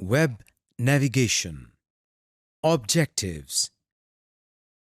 Web Navigation Objectives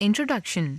Introduction.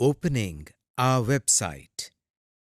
Opening our website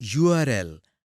URL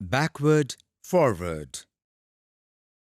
Backward, forward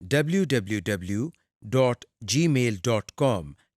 www.gmail.com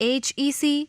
HEC,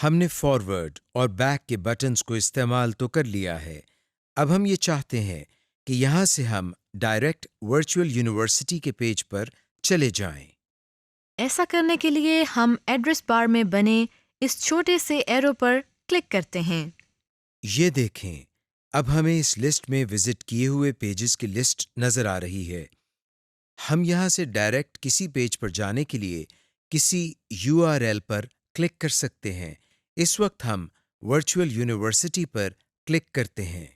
ہم نے forward اور back کے buttons کو استعمال تو کر لیا ہے. اب ہم یہ چاہتے ہیں کہ یہاں سے ہم ڈائریکٹ ورچوئل یونیورسٹی کے پیج پر چلے جائیں. ایسا کرنے کے لیے ہم ایڈریس بار میں بنے اس چھوٹے سے ایرو پر کلک کرتے ہیں. یہ دیکھیں، اب ہمیں اس لسٹ میں وزٹ کیے ہوئے پیجز کی لسٹ نظر آ رہی ہے. ہم یہاں سے ڈائریکٹ کسی پیج پر جانے کے لیے کسی URL پر کلک کر سکتے ہیں. اس وقت ہم ورچوئل یونیورسٹی پر کلک کرتے ہیں.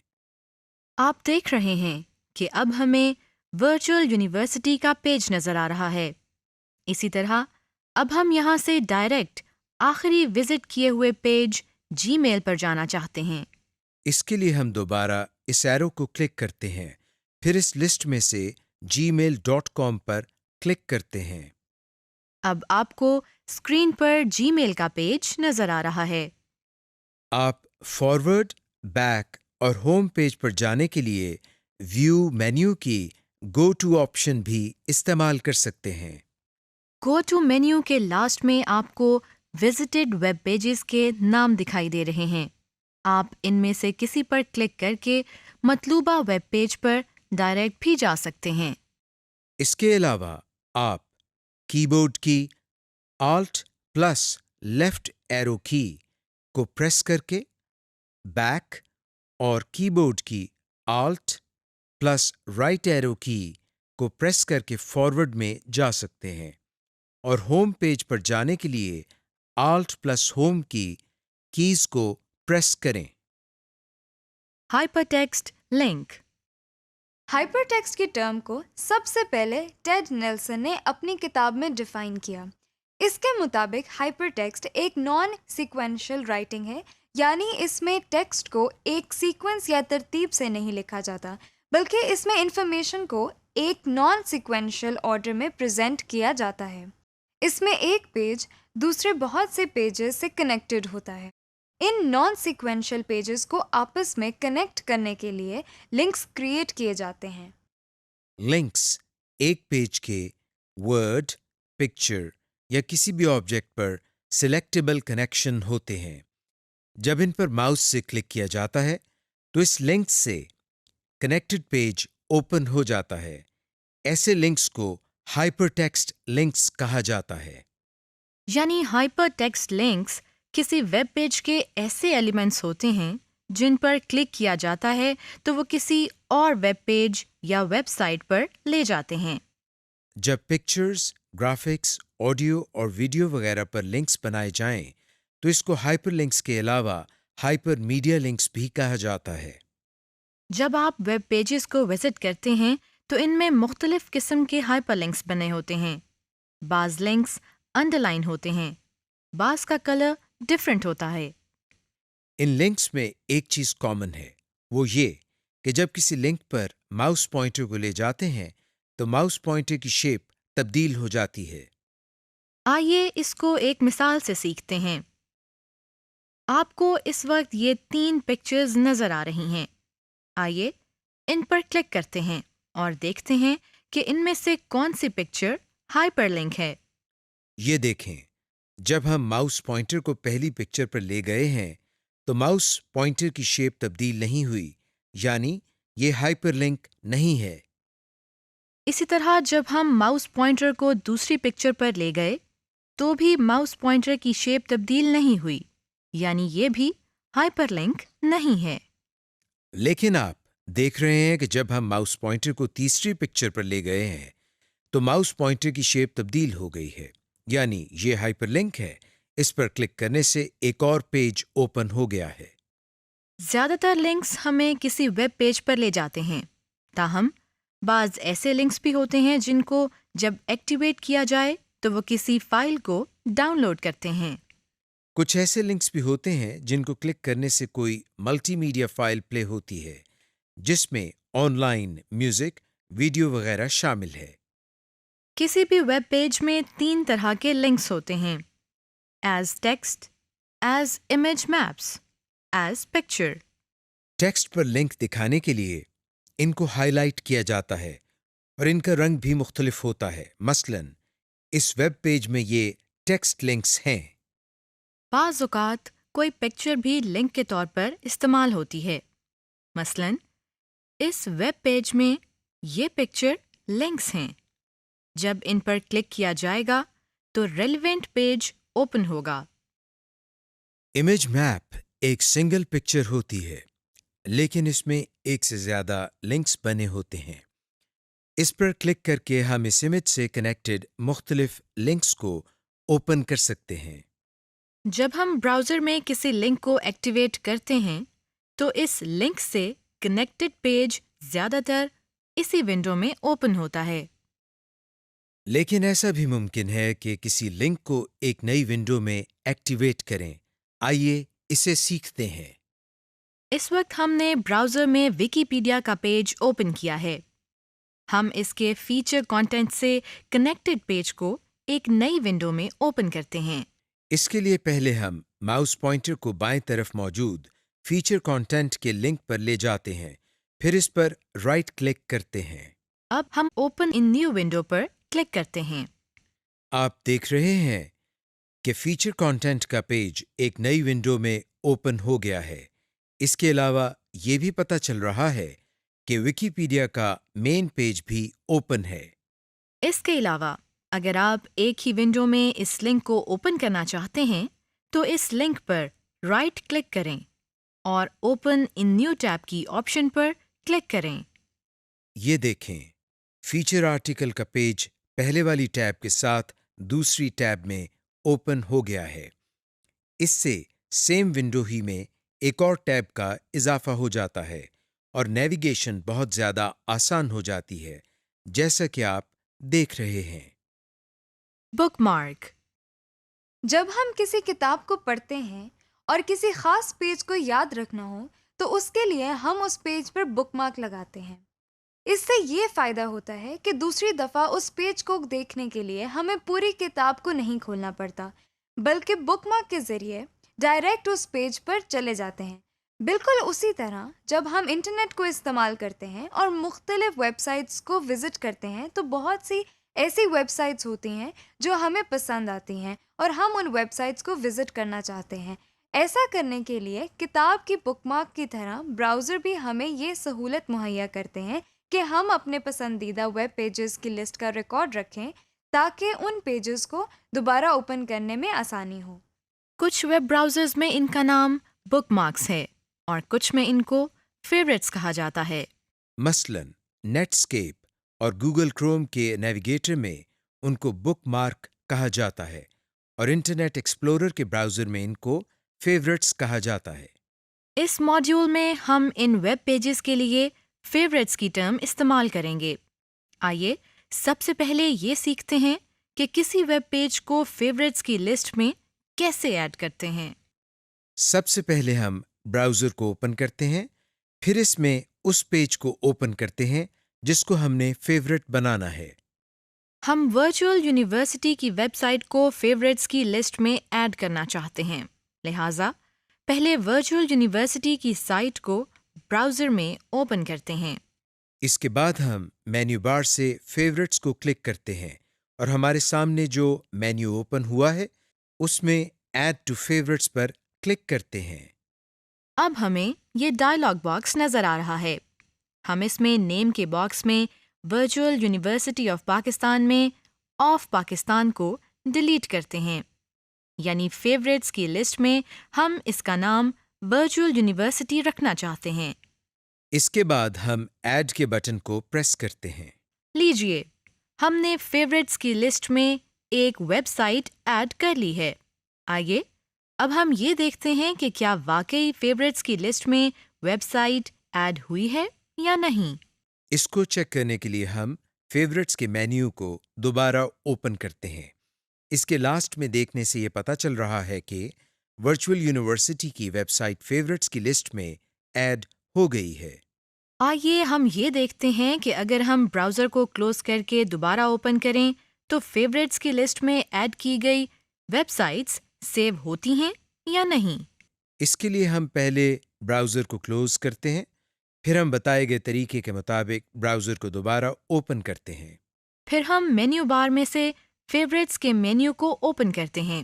آپ دیکھ رہے ہیں کہ اب ہمیں ورچوئل یونیورسٹی کا پیج نظر آ رہا ہے. اسی طرح اب ہم یہاں سے ڈائریکٹ آخری وزٹ کیے ہوئے پیج جی میل پر جانا چاہتے ہیں. اس کے لیے ہم دوبارہ اس ایرو کو کلک کرتے ہیں، پھر اس لسٹ میں سے gmail.com پر کلک کرتے ہیں. اب آپ کو اسکرین پر جی میل کا پیج نظر آ رہا ہے. آپ فارورڈ، بیک اور ہوم پیج پر جانے کے لیے ویو مینیو کی گو ٹو آپشن بھی استعمال کر سکتے ہیں. گو ٹو مینیو کے لاسٹ میں آپ کو وزٹڈ ویب پیجز کے نام دکھائی دے رہے ہیں. آپ ان میں سے کسی پر کلک کر کے مطلوبہ ویب پیج پر ڈائریکٹ بھی جا سکتے ہیں. اس کے علاوہ آپ کی بورڈ کی آلٹ پلس لیفٹ ایرو کی کو پریس کر کے بیک اور کی بورڈ کی آلٹ پلس رائٹ ایرو کی کو پریس کر کے فارورڈ میں جا سکتے ہیں. اور ہوم پیج پر جانے کے لیے آلٹ پلس ہوم کی کیز کو پریس کریں. Hyper text link. Hyper text کی ٹرم کو سب سے پہلے ٹیڈ نیلسن نے اپنی کتاب میں ڈیفائن کیا. اس کے مطابق ہائپر ٹیکسٹ ایک نان سیکوینشل رائٹنگ ہے، یعنی اس میں ٹیکسٹ کو ایک سیکوینس یا ترتیب سے نہیں لکھا جاتا، بلکہ اس میں انفارمیشن کو ایک نان سیکوینشل آرڈر میں پریزنٹ کیا جاتا ہے. اس میں ایک پیج دوسرے بہت سے پیجز سے کنیکٹڈ ہوتا ہے. ان نان سیکوینشل پیجز کو آپس میں کنیکٹ کرنے کے لیے لنکس کریٹ کیے جاتے ہیں. لنکس ایک پیج کے ورڈ، پکچر یا کسی بھی آبجیکٹ پر سلیکٹیبل کنیکشن ہوتے ہیں. جب ان پر ماؤس سے کلک کیا جاتا ہے تو اس لنک سے کنیکٹڈ پیج اوپن ہو جاتا ہے. ایسے لنکس کو ہائپر ٹیکسٹ لنکس کہا جاتا ہے. یعنی ہائپر ٹیکسٹ لنکس کسی ویب پیج کے ایسے ایلیمنٹس ہوتے ہیں جن پر کلک کیا جاتا ہے تو وہ کسی اور ویب پیج یا ویب سائٹ پر لے جاتے ہیں. جب پکچرز، گرافکس، آڈیو اور ویڈیو وغیرہ پر لنکس بنائے جائیں تو اس کو ہائپر لنکس کے علاوہ ہائپر میڈیا لنکس بھی کہا جاتا ہے. جب آپ ویب پیجز کو وزٹ کرتے ہیں تو ان میں مختلف قسم کے ہائپر لنکس بنے ہوتے ہیں. بعض لنکس انڈر لائن ہوتے ہیں، بعض کا کلر ڈفرینٹ ہوتا ہے. ان لنکس میں ایک چیز کامن ہے، وہ یہ کہ جب کسی لنک پر ماؤس پوائنٹر کو لے جاتے ہیں تو ماؤس پوائنٹر کی شیپ تبدیل ہو جاتی ہے. آئیے اس کو ایک مثال سے سیکھتے ہیں. آپ کو اس وقت یہ 3 پکچرز نظر آ رہی ہیں. آئیے ان پر کلک کرتے ہیں اور دیکھتے ہیں کہ ان میں سے کون سی پکچر ہائپر لنک ہے. یہ دیکھیں، جب ہم ماؤس پوائنٹر کو پہلی پکچر پر لے گئے ہیں تو ماؤس پوائنٹر کی شیپ تبدیل نہیں ہوئی، یعنی یہ ہائپر لنک نہیں ہے. اسی طرح جب ہم ماؤس پوائنٹر کو دوسری پکچر پر لے گئے تو بھی ماؤس پوائنٹر کی شیپ تبدیل نہیں ہوئی، یعنی یہ بھی ہائپر لنک نہیں ہے. لیکن آپ دیکھ رہے ہیں کہ جب ہم ماؤس پوائنٹر کو تیسری پکچر پر لے گئے ہیں تو ماؤس پوائنٹر کی شیپ تبدیل ہو گئی ہے، یعنی یہ ہائپر لنک ہے. اس پر کلک کرنے سے ایک اور پیج اوپن ہو گیا ہے. زیادہ تر لنکس ہمیں کسی ویب پیج پر لے جاتے ہیں، تاہم بعض ایسے لنکس بھی ہوتے ہیں جن کو جب ایکٹیویٹ کیا جائے تو وہ کسی فائل کو ڈاؤن لوڈ کرتے ہیں. کچھ ایسے لنکس بھی ہوتے ہیں جن کو کلک کرنے سے کوئی ملٹی میڈیا فائل پلے ہوتی ہے جس میں آن لائن میوزک، ویڈیو وغیرہ شامل ہے. کسی بھی ویب پیج میں 3 طرح کے لنکس ہوتے ہیں: as text, as image maps, as picture. Text پر لنک دکھانے کے لیے ان کو ہائی لائٹ کیا جاتا ہے اور ان کا رنگ بھی مختلف ہوتا ہے. مثلاً اس ویب پیج میں یہ ٹیکسٹ لنکس ہیں. بعض اوقات کوئی پکچر بھی لنک کے طور پر استعمال ہوتی ہے. مثلاً اس ویب پیج میں یہ پکچر لنکس ہیں. جب ان پر کلک کیا جائے گا تو ریلیونٹ پیج اوپن ہوگا. امیج میپ ایک سنگل پکچر ہوتی ہے، لیکن اس میں ایک سے زیادہ لنکس بنے ہوتے ہیں. اس پر کلک کر کے ہم اس امیج سے کنیکٹڈ مختلف لنکس کو اوپن کر سکتے ہیں. جب ہم براؤزر میں کسی لنک کو ایکٹیویٹ کرتے ہیں تو اس لنک سے کنیکٹڈ پیج زیادہ تر اسی ونڈو میں اوپن ہوتا ہے. لیکن ایسا بھی ممکن ہے کہ کسی لنک کو ایک نئی ونڈو میں ایکٹیویٹ کریں. آئیے اسے سیکھتے ہیں. اس وقت ہم نے براؤزر میں ویکیپیڈیا کا پیج اوپن کیا ہے. ہم اس کے فیچر کانٹینٹ سے کنیکٹڈ پیج کو ایک نئی ونڈو میں اوپن کرتے ہیں. اس کے لیے پہلے ہم ماؤس پوائنٹر کو بائیں طرف موجود فیچر کانٹینٹ کے لنک پر لے جاتے ہیں، پھر اس پر رائٹ کلک کرتے ہیں. اب ہم اوپن ان نیو ونڈو پر کلک کرتے ہیں. آپ دیکھ رہے ہیں کہ فیچر کانٹینٹ کا پیج ایک نئی ونڈو میں اوپن ہو گیا ہے. اس کے علاوہ یہ بھی پتہ چل رہا ہے کہ ویکیپیڈیا کا مین پیج بھی اوپن ہے. اس کے علاوہ اگر آپ ایک ہی ونڈو میں اس لنک کو اوپن کرنا چاہتے ہیں تو اس لنک پر رائٹ کلک کریں اور اوپن ان نیو ٹیب کی آپشن پر کلک کریں. یہ دیکھیں، فیچر آرٹیکل کا پیج پہلے والی ٹیب کے ساتھ دوسری ٹیب میں اوپن ہو گیا ہے. اس سے سیم ونڈو ہی میں ایک اور ٹیب کا اضافہ ہو جاتا ہے اور نیویگیشن بہت زیادہ آسان ہو جاتی ہے، جیسا کہ آپ دیکھ رہے ہیں. بک مارک. جب ہم کسی کتاب کو پڑھتے ہیں اور کسی خاص پیج کو یاد رکھنا ہو تو اس کے لیے ہم اس پیج پر بک مارک لگاتے ہیں. اس سے یہ فائدہ ہوتا ہے کہ دوسری دفعہ اس پیج کو دیکھنے کے لیے ہمیں پوری کتاب کو نہیں کھولنا پڑتا، بلکہ بک مارک کے ذریعے ڈائریکٹ اس پیج پر چلے جاتے ہیں. بالکل اسی طرح جب ہم انٹرنیٹ کو استعمال کرتے ہیں اور مختلف ویب سائٹس کو وزٹ کرتے ہیں تو بہت سی ایسی ویب سائٹس ہوتی ہیں جو ہمیں پسند آتی ہیں اور ہم ان ویب سائٹس کو وزٹ کرنا چاہتے ہیں. ایسا کرنے کے لیے کتاب کی بک مارک کی طرح براؤزر بھی ہمیں یہ سہولت مہیا کرتے ہیں کہ ہم اپنے پسندیدہ ویب پیجز کی لسٹ کا ریکارڈ رکھیں تاکہ ان پیجز کو دوبارہ اوپن کرنے میں آسانی ہو. کچھ ویب براؤزرز میں ان کا نام بک مارکس ہے اور کچھ میں ان کو فیوریٹس کہا جاتا ہے. مثلاً نیٹ اسکیپ اور گوگل کروم کے نیویگیٹر میں ان کو بک مارک کہا جاتا ہے اور انٹرنیٹ ایکسپلورر کے براؤزر میں ان کو فیوریٹس کہا جاتا ہے. اس ماڈیول میں ہم ان ویب پیجز کے لیے فیوریٹس کی ٹرم استعمال کریں گے. آئیے سب سے پہلے یہ سیکھتے ہیں کہ کسی ویب پیج کو فیوریٹس کی لسٹ میں کیسے ایڈ کرتے ہیں. سب سے پہلے ہم براؤزر کو اوپن کرتے ہیں، پھر اس میں اس پیج کو اوپن کرتے ہیں جس کو ہم نے فیوریٹ بنانا ہے. ہم ورچوئل یونیورسٹی کی ویب سائٹ کو فیوریٹس کی لسٹ میں ایڈ کرنا چاہتے ہیں، لہٰذا پہلے ورچوئل یونیورسٹی کی سائٹ کو براؤزر میں اوپن کرتے ہیں. اس کے بعد ہم مینیو بار سے فیوریٹس کو کلک کرتے ہیں اور ہمارے سامنے جو مینیو اوپن ہوا ہے اس میں ایڈ ٹو فیوریٹس پر کلک کرتے ہیں. اب ہمیں یہ ڈائلاگ باکس نظر آ رہا ہے. ہم اس میں نیم کے باکس میں ورچوئل یونیورسٹی آف پاکستان میں آف پاکستان کو ڈیلیٹ کرتے ہیں، یعنی فیوریٹس کی لسٹ میں ہم اس کا نام ورچوئل یونیورسٹی رکھنا چاہتے ہیں. اس کے بعد ہم ایڈ کے بٹن کو پریس کرتے ہیں. لیجئے ہم نے فیوریٹس کی لسٹ میں ایک ویب سائٹ ایڈ کر لی ہے. آئیے اب ہم یہ دیکھتے ہیں کہ کیا واقعی فیوریٹس کی لسٹ میں ویب سائٹ ایڈ ہوئی ہے یا نہیں. اس کو چیک کرنے کے لیے ہم فیوریٹس کے مینیو کو دوبارہ اوپن کرتے ہیں. اس کے لاسٹ میں دیکھنے سے یہ پتہ چل رہا ہے کہ ورچوئل یونیورسٹی کی ویب سائٹ فیوریٹس کی لسٹ میں ایڈ ہو گئی ہے. آئیے ہم یہ دیکھتے ہیں کہ اگر ہم براؤزر کو کلوز کر کے دوبارہ اوپن کریں تو فیوریٹس کی لسٹ میں ایڈ کی گئی ویب سائٹس سیو ہوتی ہیں یا نہیں. اس کے لیے ہم پہلے براؤزر کو کلوز کرتے ہیں، پھر ہم بتائے گئے طریقے کے مطابق براؤزر کو دوبارہ اوپن کرتے ہیں. پھر ہم مینیو بار میں سے فیوریٹس کے مینیو کو اوپن کرتے ہیں.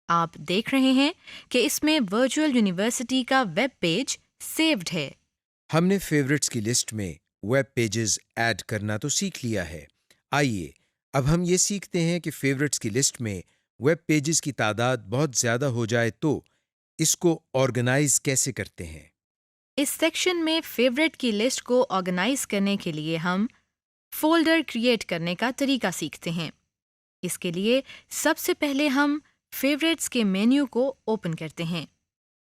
آپ دیکھ رہے ہیں کہ اس میں ورچوئل یونیورسٹی کا ویب پیج سیوڈ ہے۔ ہم نے فیورٹس کی لسٹ میں ویب پیجز ایڈ کرنا تو سیکھ لیا ہے۔ آئیے اب ہم یہ سیکھتے ہیں کہ فیورٹس کی لسٹ میں ویب پیجز کی تعداد بہت زیادہ ہو جائے تو اس کو آرگنائز کیسے کرتے ہیں۔ اس سیکشن میں فیوریٹ کی لسٹ کو آرگنائز کرنے کے لیے ہم فولڈر کریٹ کرنے کا طریقہ سیکھتے ہیں۔ اس کے لیے سب سے پہلے ہم فیوریٹس کے مینیو کو اوپن کرتے ہیں،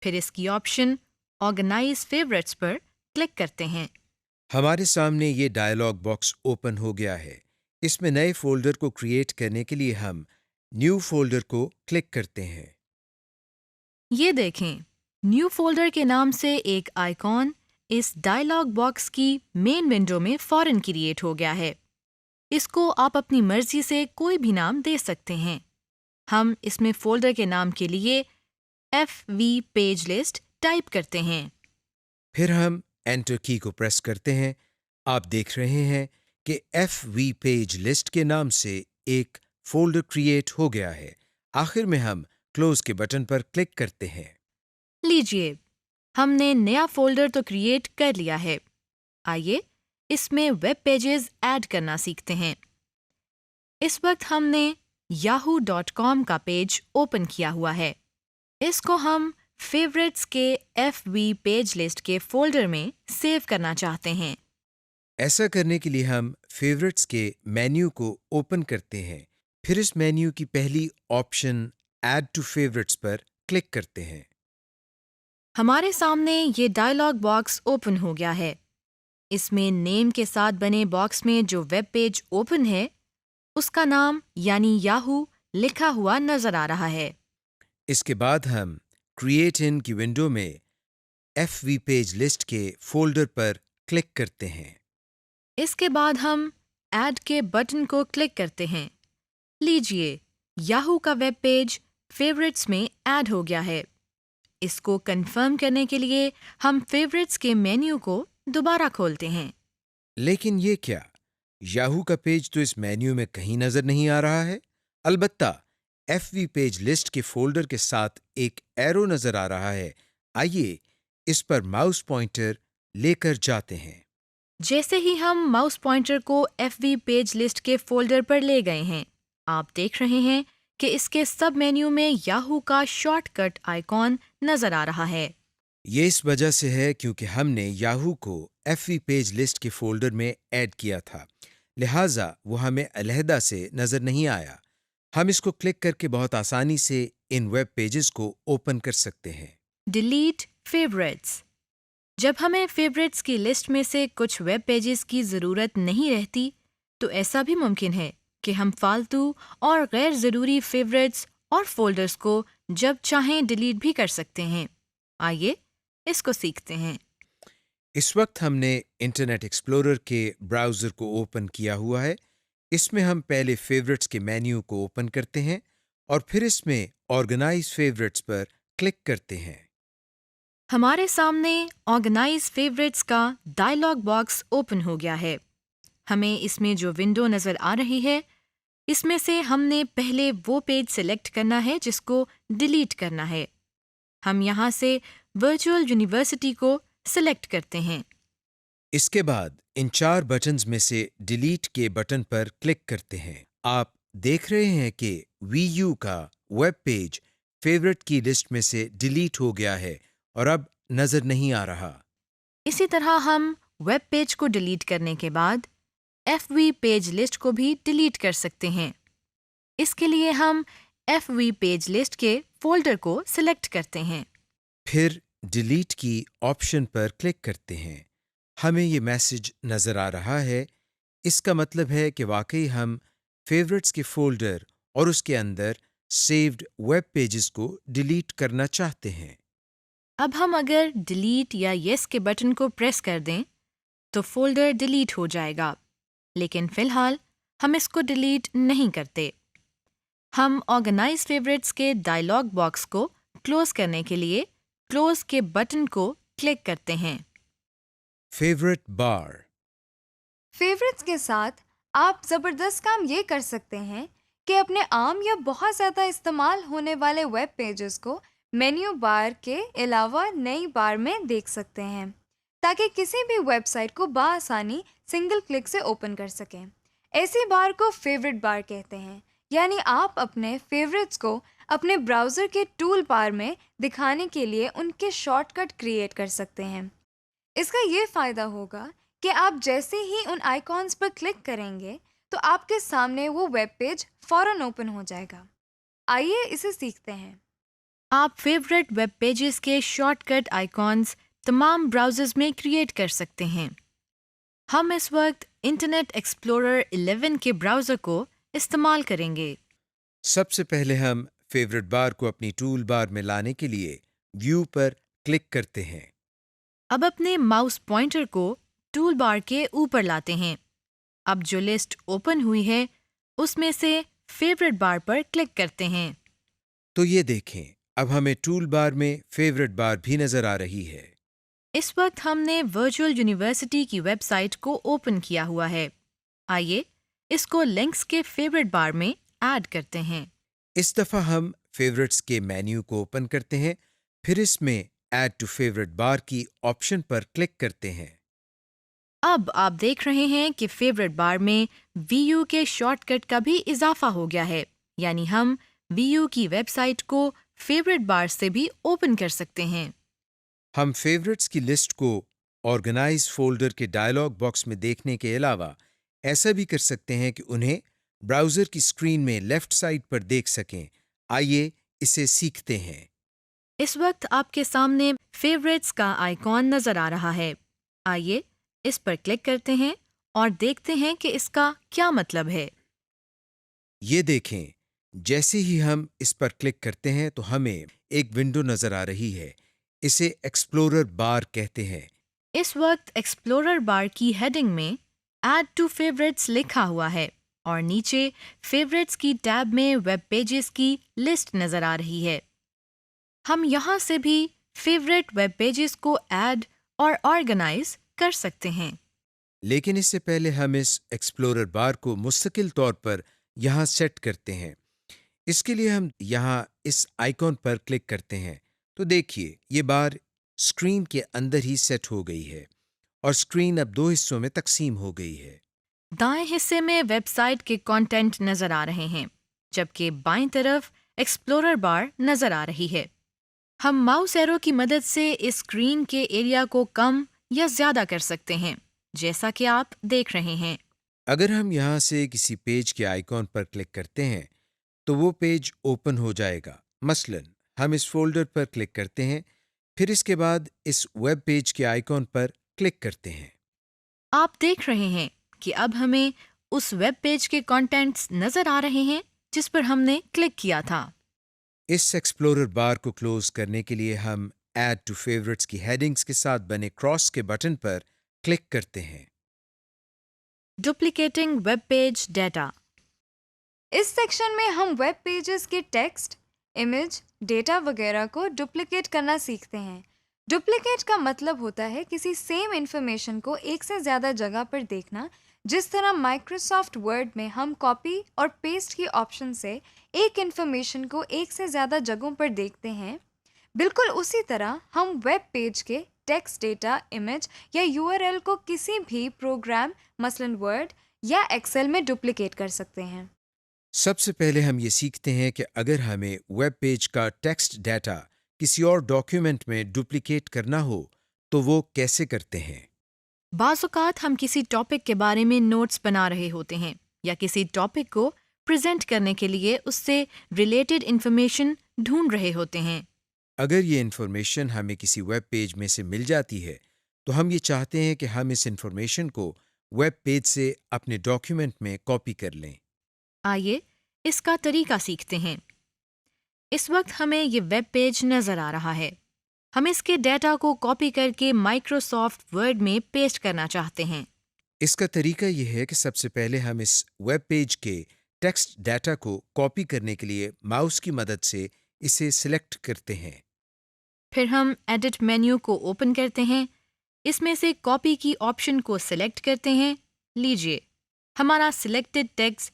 پھر اس کی آپشن آرگنائز فیوریٹس پر کلک کرتے ہیں۔ ہمارے سامنے یہ ڈائلاگ باکس اوپن ہو گیا ہے۔ اس میں نئے فولڈر کو کریٹ کرنے کے لیے ہم نیو فولڈر کو کلک کرتے ہیں۔ یہ دیکھیں، نیو فولڈر کے نام سے ایک آئیکن اس ڈائلاگ باکس کی مین ونڈو میں فوراً کریٹ ہو گیا ہے۔ اس کو آپ اپنی مرضی سے کوئی بھی نام دے سکتے ہیں۔ ہم اس میں فولڈر کے نام کے لیے FV پیج لسٹ ٹائپ کرتے ہیں۔ پھر ہم انٹر کی کو پریس کرتے ہیں۔ آپ دیکھ رہے ہیں کہ FV پیج لسٹ کے نام سے ایک فولڈر کریٹ ہو گیا ہے۔ آخر میں ہم کلوز کے بٹن پر کلک کرتے ہیں۔ لیجئے، ہم نے نیا فولڈر تو کریٹ کر لیا ہے۔ آئیے اس میں ویب پیجز ایڈ کرنا سیکھتے ہیں۔ اس وقت ہم نے yahoo.com کا پیج اوپن کیا ہوا ہے۔ اس کو ہم فیوریٹس کے FV پیج لسٹ کے فولڈر میں سیو کرنا چاہتے ہیں۔ ایسا کرنے کے لیے ہم فیورٹس کے مینیو کو اوپن کرتے ہیں، پھر اس مینیو کی پہلی آپشن ایڈ ٹو فیورٹس پر کلک کرتے ہیں۔ ہمارے سامنے یہ ڈائلاگ باکس اوپن ہو گیا ہے۔ اس میں نیم کے ساتھ بنے باکس میں جو ویب پیج اوپن ہے اس کا نام یعنی یاہو لکھا ہوا نظر آ رہا ہے۔ اس کے بعد ہم کریٹ ان کی ونڈو میں FV پیج لسٹ کے فولڈر پر کلک کرتے ہیں۔ اس کے بعد ہم ایڈ کے بٹن کو کلک کرتے ہیں۔ لیجئے، یاہو کا ویب پیج فیوریٹس میں ایڈ ہو گیا ہے۔ اس کو کنفرم کرنے کے لیے ہم فیوریٹس کے مینیو کو دوبارہ کھولتے ہیں۔ لیکن یہ کیا؟ یاہو کا پیج تو اس مینیو میں کہیں نظر نہیں آ رہا ہے۔ البتہ FV پیج لسٹ کے فولڈر کے ساتھ ایک ایرو نظر آ رہا ہے۔ آئیے اس پر ماؤس پوائنٹر لے کر جاتے ہیں۔ جیسے ہی ہم ماؤس پوائنٹر کو FV پیج لسٹ کے فولڈر پر لے گئے ہیں، آپ دیکھ رہے ہیں کہ اس کے سب مینیو میں یاہو کا شارٹ کٹ آئیکن نظر آ رہا ہے۔ یہ اس وجہ سے ہے کیونکہ ہم نے یاہو کو FV پیج لسٹ کے فولڈر میں ایڈ کیا تھا، لہٰذا وہ ہمیں علیحدہ سے نظر نہیں آیا۔ ہم اس کو کلک کر کے بہت آسانی سے ان ویب پیجز کو اوپن کر سکتے ہیں۔ Delete favourites. جب ہمیں فیوریٹس کی لسٹ میں سے کچھ ویب پیجز کی ضرورت نہیں رہتی تو ایسا بھی ممکن ہے کہ ہم فالتو اور غیر ضروری فیوریٹس اور فولڈرز کو جب چاہیں ڈیلیٹ بھی کر سکتے ہیں۔ آئیے اس کو سیکھتے ہیں۔ اس وقت ہم نے انٹرنیٹ ایکسپلورر کے براؤزر کو اوپن کیا ہوا ہے۔ اس میں ہم پہلے فیورٹس کے مینیو کو اوپن کرتے ہیں اور پھر اس میں آرگنائز فیورٹس پر کلک کرتے ہیں۔ ہمارے سامنے آرگنائز فیوریٹس کا ڈائلاگ باکس اوپن ہو گیا ہے۔ ہمیں اس میں جو ونڈو نظر آ رہی ہے اس میں سے ہم نے پہلے وہ پیج سلیکٹ کرنا ہے جس کو ڈیلیٹ کرنا ہے۔ ہم یہاں سے ورچوئل یونیورسٹی کو سلیکٹ کرتے ہیں۔ اس کے بعد ان 4 بٹنز میں سے ڈیلیٹ کے بٹن پر کلک کرتے ہیں۔ آپ دیکھ رہے ہیں کہ VU کا ویب پیج فیورٹ کی لسٹ میں سے ڈیلیٹ ہو گیا ہے اور اب نظر نہیں آ رہا۔ اسی طرح ہم ویب پیج کو ڈیلیٹ کرنے کے بعد FV پیج لسٹ کو بھی ڈیلیٹ کر سکتے ہیں۔ اس کے لیے ہم FV پیج لسٹ کے فولڈر کو سلیکٹ کرتے ہیں۔ پھر ڈیلیٹ کی آپشن پر کلک کرتے ہیں۔ ہمیں یہ میسج نظر آ رہا ہے۔ اس کا مطلب ہے کہ واقعی ہم فیورٹس کے فولڈر اور اس کے اندر سیوڈ ویب پیجز کو ڈیلیٹ کرنا چاہتے ہیں۔ اب ہم اگر ڈیلیٹ یا یس کے بٹن کو پریس کر دیں تو فولڈر ڈیلیٹ ہو جائے گا، لیکن فی الحال ہم اس کو ڈیلیٹ نہیں کرتے۔ ہم آرگنائز فیوریٹس کے ڈائلاگ باکس کو کلوز کرنے کے لیے کلوز کے بٹن کو کلک کرتے ہیں۔ فیورٹ بار۔ فیوریٹس کے ساتھ آپ زبردست کام یہ کر سکتے ہیں کہ اپنے عام یا بہت زیادہ استعمال ہونے والے ویب پیجز کو مینیو بار کے علاوہ نئی بار میں دیکھ سکتے ہیں تاکہ کسی بھی ویب سائٹ کو بآسانی سنگل کلک سے اوپن کر سکیں۔ ایسی بار کو فیوریٹ بار کہتے ہیں، یعنی آپ اپنے فیوریٹس کو اپنے براؤزر کے ٹول بار میں دکھانے کے لیے ان کے شارٹ کٹ کریٹ کر سکتے ہیں۔ اس کا یہ فائدہ ہوگا کہ آپ جیسے ہی ان آئیکونز پر کلک کریں گے تو آپ کے سامنے وہ ویب پیج فوراً اوپن ہو جائے گا۔ آئیے اسے سیکھتے ہیں۔ آپ فیوریٹ ویب پیجز کے شارٹ کٹ آئیکونز تمام براؤزرز میں کریٹ کر سکتے ہیں۔ ہم اس وقت انٹرنیٹ ایکسپلورر 11 کے براؤزر کو استعمال کریں گے۔ سب سے پہلے ہم فیوریٹ بار کو اپنی ٹول بار میں لانے کے لیے ویو پر کلک کرتے ہیں۔ اب اپنے ماؤس پوائنٹر کو ٹول بار کے اوپر لاتے ہیں۔ اب جو لسٹ اوپن ہوئی ہے اس میں سے فیوریٹ بار پر کلک کرتے ہیں۔ تو یہ دیکھیں، اب ہمیں ٹول بار میں فیوریٹ بار بھی نظر آ رہی ہے۔ اس وقت ہم نے ورچوئل یونیورسٹی کی ویب سائٹ کو اوپن کیا ہوا ہے۔ آئیے اس کو لنکس کے فیوریٹ بار میں ایڈ کرتے ہیں۔ اس دفعہ ہم فیوریٹس کے مینیو کو اوپن کرتے ہیں، پھر اس میں ایڈ ٹو فیوریٹ بار کی آپشن پر کلک کرتے ہیں۔ اب آپ دیکھ رہے ہیں کہ فیوریٹ بار میں وی یو کے شارٹ کٹ کا بھی اضافہ ہو گیا ہے، یعنی ہم وی یو کی ویب سائٹ کو فیوریٹ بار سے بھی اوپن کر سکتے ہیں۔ ہم فیوریٹس کی لسٹ کو آرگنائز فولڈر کے ڈائلاگ باکس میں دیکھنے کے علاوہ ایسا بھی کر سکتے ہیں کہ انہیں براؤزر کی اسکرین میں لیفٹ سائڈ پر دیکھ سکیں۔ آئیے اسے سیکھتے ہیں۔ اس وقت آپ کے سامنے فیوریٹس کا آئیکن نظر آ رہا ہے۔ آئیے اس پر کلک کرتے ہیں اور دیکھتے ہیں کہ اس کا کیا مطلب ہے۔ یہ دیکھیں، جیسے ہی ہم اس پر کلک کرتے ہیں تو ہمیں ایک ونڈو نظر آ رہی ہے۔ اسے ایکسپلورر بار کہتے ہیں۔ اس وقت ایکسپلورر بار کی ہیڈنگ میں ایڈ ٹو فیوریٹس لکھا ہوا ہے اور نیچے فیوریٹس کی ٹیب میں ویب پیجز کی لسٹ نظر آ رہی ہے۔ ہم یہاں سے بھی فیوریٹ ویب پیجز کو ایڈ اور آرگنائز کر سکتے ہیں۔ لیکن اس سے پہلے ہم اس ایکسپلورر بار کو مستقل طور پر یہاں سیٹ کرتے ہیں۔ اس کے لیے ہم یہاں اس آئیکن پر کلک کرتے ہیں تو دیکھیے یہ بار اسکرین کے اندر ہی سیٹ ہو گئی ہے اور اسکرین اب دو حصوں میں تقسیم ہو گئی ہے۔ دائیں حصے میں ویب سائٹ کے کنٹینٹ نظر آ رہے ہیں، جبکہ بائیں طرف ایکسپلورر بار نظر آ رہی ہے۔ ہم ماؤس ایرو کی مدد سے اس اسکرین کے ایریا کو کم یا زیادہ کر سکتے ہیں، جیسا کہ آپ دیکھ رہے ہیں۔ اگر ہم یہاں سے کسی پیج کے آئیکن پر کلک کرتے ہیں تو وہ پیج اوپن ہو جائے گا۔ مثلا ہم اس فولڈر پر کلک کرتے ہیں، پھر اس کے بعد اس ویب پیج کے آئیکن پر کلک کرتے ہیں۔ آپ دیکھ رہے ہیں کہ اب ہمیں اس ویب پیج کے کنٹینٹس نظر آ رہے ہیں جس پر ہم نے کلک کیا تھا۔ اس ایکسپلورر بار کو کلوز کرنے کے لیے ہم ایڈ ٹو فیوریٹس کی ہیڈنگز کے ساتھ بنے کراس کے بٹن پر کلک کرتے ہیں۔ Duplicating web page data. اس سیکشن میں ہم ویب پیجز کے ٹیکسٹ، امیج، ڈیٹا وغیرہ کو ڈپلیکیٹ کرنا سیکھتے ہیں۔ ڈپلیکیٹ کا مطلب ہوتا ہے کسی سیم انفارمیشن کو ایک سے زیادہ جگہ پر دیکھنا، جس طرح مائکروسافٹ ورڈ میں ہم کاپی اور پیسٹ کی آپشن سے ایک انفارمیشن کو ایک سے زیادہ جگہوں پر دیکھتے ہیں۔ بالکل اسی طرح ہم ویب پیج کے ٹیکسٹ، ڈیٹا، امیج یا یو آر ایل کو کسی بھی پروگرام مثلاً ورڈ یا ایکسل میں ڈپلیکیٹ کر سکتے ہیں۔ سب سے پہلے ہم یہ سیکھتے ہیں کہ اگر ہمیں ویب پیج کا ٹیکسٹ ڈیٹا کسی اور ڈاکیومنٹ میں ڈپلیکیٹ کرنا ہو تو وہ کیسے کرتے ہیں۔ بعض اوقات ہم کسی ٹاپک کے بارے میں نوٹس بنا رہے ہوتے ہیں یا کسی ٹاپک کو پریزنٹ کرنے کے لیے اس سے ریلیٹڈ انفارمیشن ڈھونڈ رہے ہوتے ہیں۔ اگر یہ انفارمیشن ہمیں کسی ویب پیج میں سے مل جاتی ہے تو ہم یہ چاہتے ہیں کہ ہم اس انفارمیشن کو ویب پیج سے اپنے ڈاکیومنٹ میں کاپی کر لیں۔ آئیے اس کا طریقہ سیکھتے ہیں۔ اس وقت ہمیں یہ ویب پیج نظر آ رہا ہے۔ ہم اس کے ڈیٹا کو کاپی کر کے مائکروسافٹ ورڈ میں پیسٹ کرنا چاہتے ہیں۔ اس کا طریقہ یہ ہے کہ سب سے پہلے ہم اس ویب پیج کے ٹیکسٹ ڈیٹا کو کاپی کرنے کے لیے ماؤس کی مدد سے اسے سلیکٹ کرتے ہیں۔ پھر ہم ایڈٹ مینیو کو اوپن کرتے ہیں، اس میں سے کاپی کی آپشن کو سلیکٹ کرتے ہیں۔ لیجئے ہمارا سلیکٹڈ ٹیکسٹ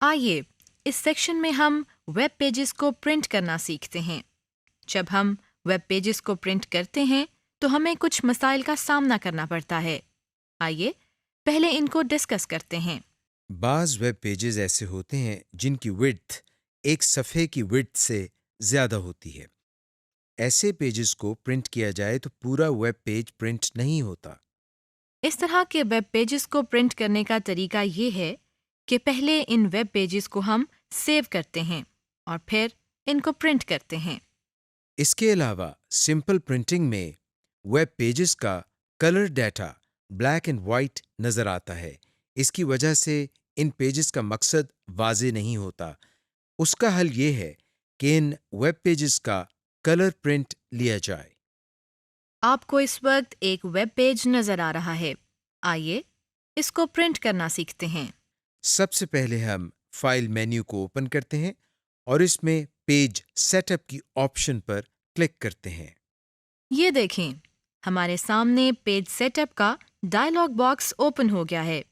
آئیے اس سیکشن میں ہم ویب پیجز کو پرنٹ کرنا سیکھتے ہیں۔ جب ہم ویب پیجز کو پرنٹ کرتے ہیں تو ہمیں کچھ مسائل کا سامنا کرنا پڑتا ہے۔ آئیے پہلے ان کو ڈسکس کرتے ہیں۔ بعض ویب پیجز ایسے ہوتے ہیں جن کی وڈتھ ایک صفحے کی وڈتھ سے زیادہ ہوتی ہے۔ ایسے پیجز کو پرنٹ کیا جائے تو پورا ویب پیج پرنٹ نہیں ہوتا۔ اس طرح کے ویب پیجز کو پرنٹ کرنے کا طریقہ یہ ہے کہ پہلے ان ویب پیجز کو ہم سیو کرتے ہیں اور پھر ان کو پرنٹ کرتے ہیں۔ اس کے علاوہ سمپل پرنٹنگ میں ویب پیجز کا colour data black and white نظر آتا ہے۔ اس کی وجہ سے ان پیجز کا مقصد واضح نہیں ہوتا۔ اس کا حل یہ ہے کہ ان ویب پیجز کا کلر پرنٹ لیا جائے۔ آپ کو اس وقت ایک ویب پیج نظر آ رہا ہے۔ آئیے اس کو پرنٹ کرنا سیکھتے ہیں۔ سب سے پہلے ہم فائل مینیو کو اوپن کرتے ہیں اور اس میں پیج سیٹ اپ کی آپشن پر کلک کرتے ہیں۔ یہ دیکھیں ہمارے سامنے پیج سیٹ اپ کا ڈائلاگ باکس اوپن ہو گیا ہے۔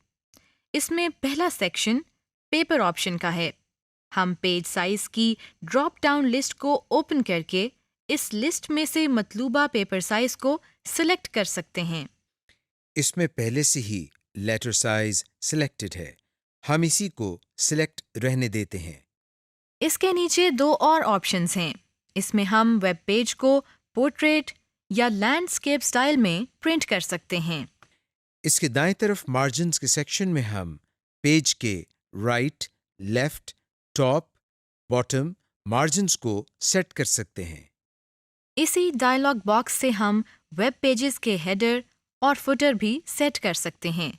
اس میں پہلا سیکشن پیپر آپشن کا ہے۔ ہم پیج سائز کی ڈراپ ڈاؤن لسٹ کو اوپن کر کے اس لسٹ میں سے مطلوبہ پیپر سائز کو سلیکٹ کر سکتے ہیں۔ اس میں پہلے سے ہی لیٹر سائز سلیکٹڈ ہے، ہم اسی کو سلیکٹ رہنے دیتے ہیں۔ اس کے نیچے دو اور آپشنز ہیں۔ اس میں ہم ویب پیج کو پورٹریٹ یا لینڈسکیپ سٹائل میں پرنٹ کر سکتے ہیں۔ اس کے دائیں طرف مارجنز کے سیکشن میں ہم پیج کے right, left, top, bottom margins کو سیٹ کر سکتے ہیں۔ اسی ڈائلاگ باکس سے ہم ویب پیجز کے ہیڈر اور فوٹر بھی سیٹ کر سکتے ہیں۔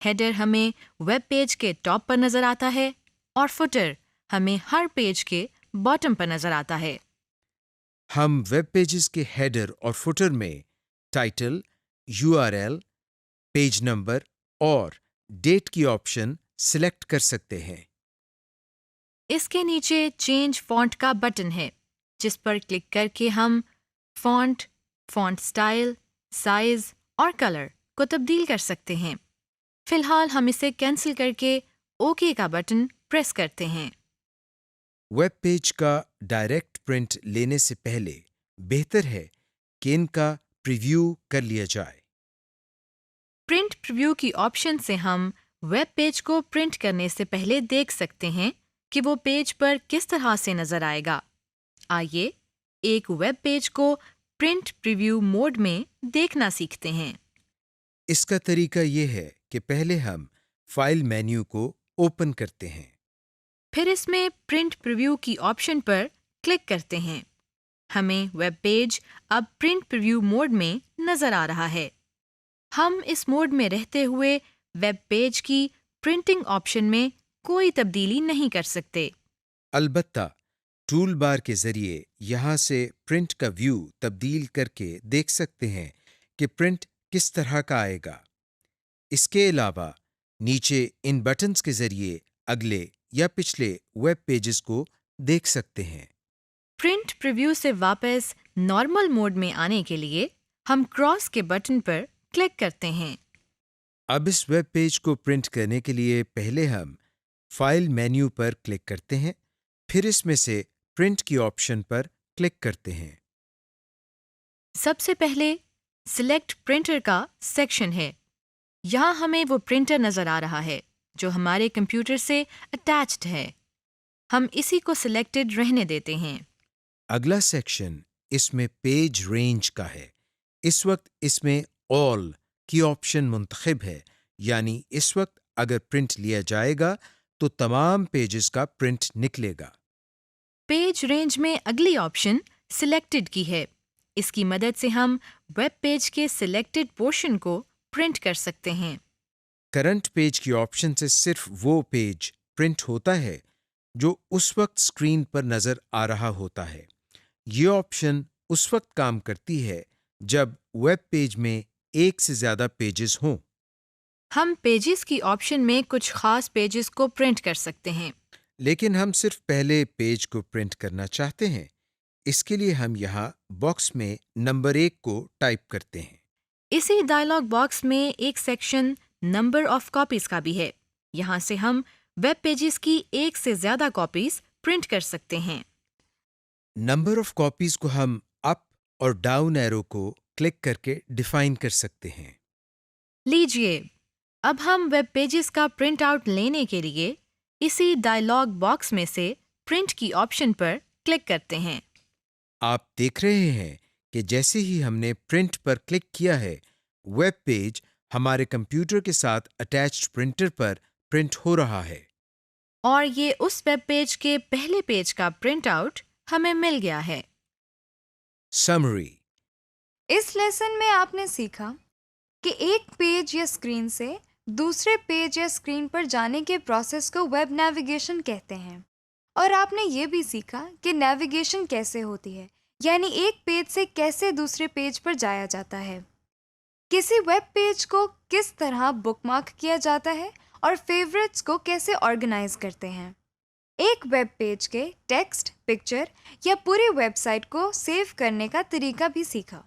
ہیڈر ہمیں ویب پیج کے ٹاپ پر نظر آتا ہے اور فوٹر ہمیں ہر پیج کے باٹم پر نظر آتا ہے۔ ہم ویب پیجز کے ہیڈر اور فوٹر میں ٹائٹل، URL، پیج نمبر اور ڈیٹ کی آپشن سلیکٹ کر سکتے ہیں۔ اس کے نیچے چینج فونٹ کا بٹن ہے جس پر کلک کر کے ہم فونٹ، فونٹ سٹائل، سائز اور کلر کو تبدیل کر سکتے ہیں۔ فی الحال ہم اسے کینسل کر کے اوکے کا بٹن پریس کرتے ہیں۔ ویب پیج کا ڈائریکٹ پرنٹ لینے سے پہلے بہتر ہے کہ ان کا پریویو کر لیا جائے۔ پرنٹ پریویو کی آپشن سے ہم ویب پیج کو پرنٹ کرنے سے پہلے دیکھ سکتے ہیں کہ وہ پیج پر کس طرح سے نظر آئے گا۔ آئیے ایک ویب پیج کو پرنٹ پریویو موڈ میں دیکھنا سیکھتے ہیں۔ اس کا طریقہ یہ ہے کہ پہلے ہم فائل مینیو کو اوپن کرتے ہیں۔ پھر اس میں پرنٹ پریویو کی آپشن پر کلک کرتے ہیں۔ ہمیں ویب پیج اب پرنٹ پریویو موڈ میں نظر آ رہا ہے۔ ہم اس موڈ میں رہتے ہوئے ویب پیج کی پرنٹنگ آپشن میں کوئی تبدیلی نہیں کر سکتے۔ البتہ ٹول بار کے ذریعے یہاں سے پرنٹ کا ویو تبدیل کر کے دیکھ سکتے ہیں کہ پرنٹ کس طرح کا آئے گا۔ اس کے علاوہ نیچے ان بٹنز کے ذریعے اگلے یا پچھلے ویب پیجز کو دیکھ سکتے ہیں۔ پرنٹ پریویو سے واپس نارمل موڈ میں آنے کے لیے ہم کراس کے بٹن پر کلک کرتے ہیں۔ اب اس ویب پیج کو پرنٹ کرنے کے لیے پہلے ہم فائل مینیو پر کلک کرتے ہیں، پھر اس میں سے پرنٹ کی آپشن پر کلک کرتے ہیں۔ سب سے پہلے سلیکٹ پرنٹر کا سیکشن ہے۔ یہاں ہمیں وہ پرنٹر نظر آ رہا ہے جو ہمارے کمپیوٹر سے اٹیچڈ ہے۔ ہم اسی کو سلیکٹڈ رہنے دیتے ہیں۔ اگلا سیکشن اس میں پیج رینج کا ہے۔ اس وقت اس میں آل کی آپشن منتخب ہے، یعنی اس وقت اگر پرنٹ لیا جائے گا تو تمام پیجز کا پرنٹ نکلے گا۔ پیج رینج میں اگلی آپشن سلیکٹڈ کی ہے۔ اس کی مدد سے ہم ویب پیج کے سلیکٹڈ پورشن کو پرنٹ کر سکتے ہیں۔ کرنٹ پیج کی آپشن سے صرف وہ پیج پرنٹ ہوتا ہے جو اس وقت اسکرین پر نظر آ رہا ہوتا ہے۔ یہ آپشن اس وقت کام کرتی ہے جب ویب پیج میں ایک سے زیادہ پیجز ہوں۔ ہم پیجز کی آپشن میں کچھ خاص پیجز کو پرنٹ کر سکتے ہیں۔ لیکن ہم صرف پہلے پیج کو پرنٹ کرنا چاہتے ہیں۔ اس کے لیے ہم یہاں باکس میں نمبر 1 کو ٹائپ کرتے ہیں۔ اسی ڈائلاگ باکس میں ایک سیکشن نمبر آف کاپیز کا بھی ہے۔ یہاں سے ہم ویب پیجز کی ایک سے زیادہ کاپیز پرنٹ کر سکتے ہیں۔ نمبر آف کاپیز کو ہم اپ اور ڈاؤن ایرو کو کلک کر کے ڈیفائن کر سکتے ہیں۔ لیجیے، اب ہم ویب پیجز کا پرنٹ آؤٹ لینے کے لیے اسی ڈائلاگ باکس میں سے پرنٹ کی آپشن پر کلک کرتے ہیں۔ آپ دیکھ رہے ہیں کہ جیسے ہی ہم نے پرنٹ پر کلک کیا ہے، ویب پیج ہمارے کمپیوٹر کے ساتھ اٹیچڈ پرنٹر پر پرنٹ ہو رہا ہے۔ اور یہ اس ویب پیج کے پہلے پیج کا پرنٹ آؤٹ ہمیں مل گیا ہے۔ سمری: اس لیسن میں آپ نے سیکھا کہ ایک پیج یا اسکرین سے دوسرے پیج یا اسکرین پر جانے کے پروسیس کو ویب نیویگیشن کہتے ہیں، اور آپ نے یہ بھی سیکھا کہ نیویگیشن کیسے ہوتی ہے، یعنی ایک پیج سے کیسے دوسرے پیج پر جایا جاتا ہے، کسی ویب پیج کو کس طرح بک مارک کیا جاتا ہے، اور فیوریٹس کو کیسے آرگنائز کرتے ہیں۔ ایک ویب پیج کے ٹیکسٹ، پکچر یا پوری ویب سائٹ کو سیو کرنے کا طریقہ بھی سیکھا۔